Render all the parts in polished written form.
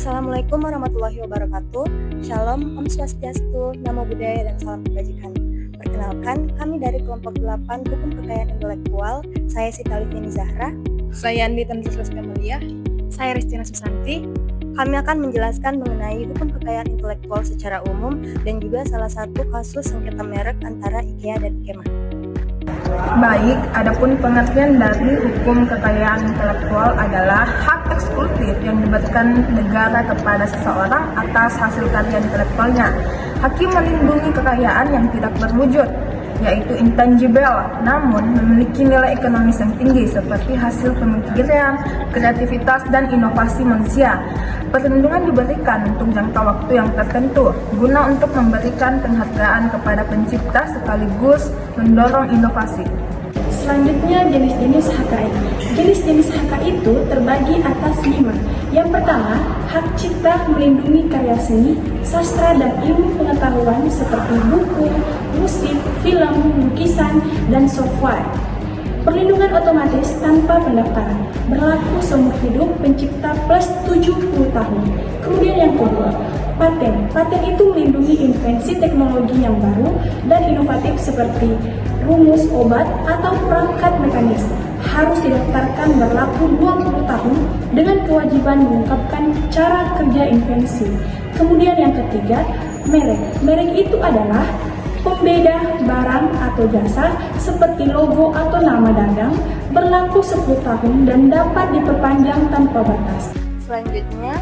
Assalamualaikum warahmatullahi wabarakatuh. Shalom, Om Swastiastu, Namo Buddhaya, dan salam kebajikan. Perkenalkan, kami dari kelompok 8 Hukum Kekayaan Intelektual. Saya Siti Alifini Zahra. Saya Andi Tanzil Kamelia. Saya Ristina Susanti. Kami akan menjelaskan mengenai hukum kekayaan intelektual secara umum dan juga salah satu kasus sengketa merek antara IKEA dan Ikema. Baik, adapun pengertian dari hukum kekayaan intelektual adalah hak eksklusif yang diberikan negara kepada seseorang atas hasil karya intelektualnya. Hakim melindungi kekayaan yang tidak berwujud, yaitu intangible, namun memiliki nilai ekonomis yang tinggi seperti hasil pemikiran, kreativitas, dan inovasi manusia. Perlindungan diberikan untuk jangka waktu yang tertentu, guna untuk memberikan penghargaan kepada pencipta sekaligus mendorong inovasi. Selanjutnya, jenis-jenis HKI. Jenis-jenis HKI itu terbagi atas 5. Yang pertama, hak cipta melindungi karya seni, sastra, dan ilmu pengetahuan seperti buku, musik, film, lukisan, dan software. Perlindungan otomatis tanpa pendaftaran, berlaku seumur hidup pencipta plus 70 tahun. Kemudian yang kedua, paten. Paten itu melindungi invensi teknologi yang baru dan inovatif seperti rumus obat atau perangkat mekanis. Harus didaftarkan berlaku 20 tahun dengan kewajiban mengungkapkan cara kerja invensi. Kemudian yang ketiga, merek. Merek itu adalah pembeda barang atau jasa seperti logo atau nama dagang, berlaku 10 tahun dan dapat diperpanjang tanpa batas. Selanjutnya,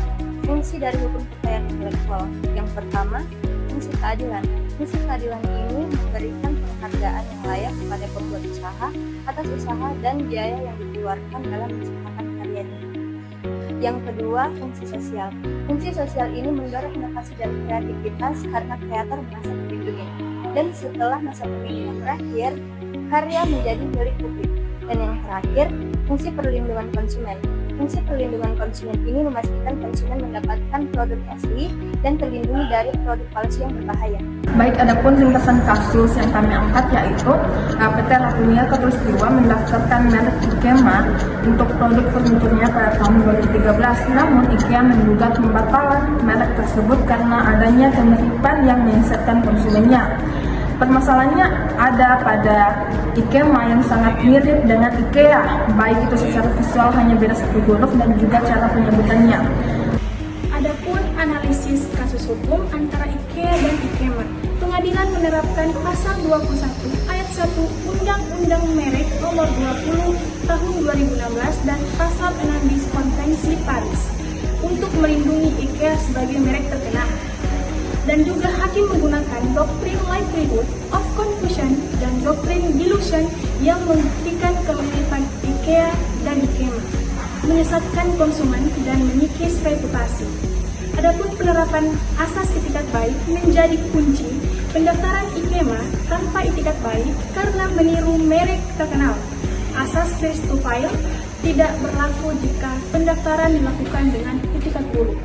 fungsi dari hukum kekayaan intelektual. Yang pertama, fungsi keadilan. Fungsi keadilan ini memberikan penghargaan yang layak kepada pembuat usaha atas usaha dan biaya yang dikeluarkan dalam menciptakan karyanya. Yang kedua, fungsi sosial. Fungsi sosial ini mendorong inovasi dan kreativitas karena kreator merasa terlindungi. Dan setelah masa perlindungan berakhir, karya menjadi milik publik. Dan yang terakhir, fungsi perlindungan konsumen. Fungsi perlindungan konsumen ini memastikan konsumen mendapatkan produk asli dan terlindungi dari produk palsu yang berbahaya. Baik, adapun ringkasan kasus yang kami angkat yaitu PT Rakunia Khatulistiwa mendaftarkan merek Ikema untuk produk furniturnya pada tahun 2013. Namun IKEA menggugat pembatalan merek tersebut karena adanya penipuan yang menyesatkan konsumennya. Permasalahannya ada pada Ikema yang sangat mirip dengan IKEA, baik itu secara visual hanya beda satu huruf dan juga cara penyebutannya. Adapun analisis kasus hukum antara IKEA dan Ikema, pengadilan menerapkan pasal 21 ayat 1 Undang-Undang Merek Nomor 20 Tahun 2016 dan pasal 6 bis Konvensi Paris untuk melindungi IKEA sebagai merek terkenal. Dan juga hakim menggunakan doktrin likelihood of confusion dan doktrin dilution yang membuktikan kemiripan IKEA dan Ikema, menyesatkan konsumen dan mengikis reputasi. Adapun penerapan asas itikat baik menjadi kunci pendaftaran Ikema tanpa itikat baik karena meniru merek terkenal. Asas first to file tidak berlaku jika pendaftaran dilakukan dengan itikat buruk.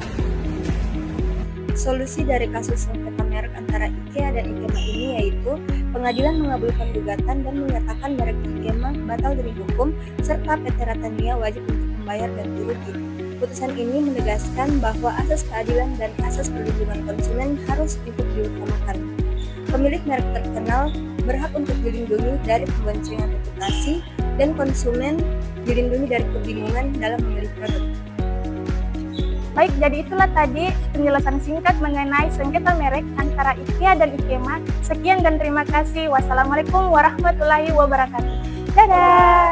Solusi dari kasus sengketa merek antara IKEA dan Ikema ini yaitu pengadilan mengabulkan gugatan dan menyatakan merek Ikema batal demi hukum serta PT Ratania wajib untuk membayar ganti rugi. Putusan ini menegaskan bahwa asas keadilan dan asas perlindungan konsumen harus diutamakan. Pemilik merek terkenal berhak untuk dilindungi dari pemboncengan reputasi dan konsumen dilindungi dari kebingungan dalam memilih produk. Baik, jadi itulah tadi penjelasan singkat mengenai sengketa merek antara IKEA dan Ikema. Sekian dan terima kasih. Wassalamualaikum warahmatullahi wabarakatuh. Dadah!